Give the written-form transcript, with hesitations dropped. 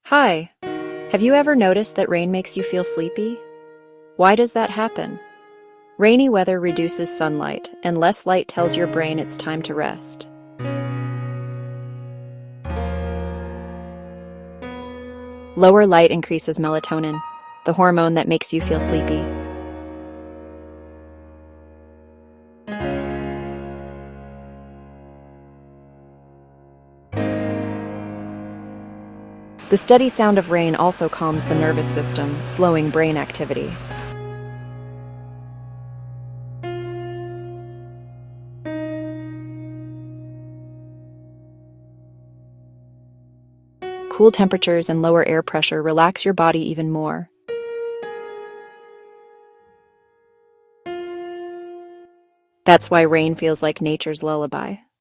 Hi, have you ever noticed that rain makes you feel sleepy? Why does that happen? Rainy weather reduces sunlight, and less light tells your brain it's time to rest. Lower light increases melatonin, the hormone that makes you feel sleepy. The steady sound of rain also calms the nervous system, slowing brain activity. Cool temperatures and lower air pressure relax your body even more. That's why rain feels like nature's lullaby.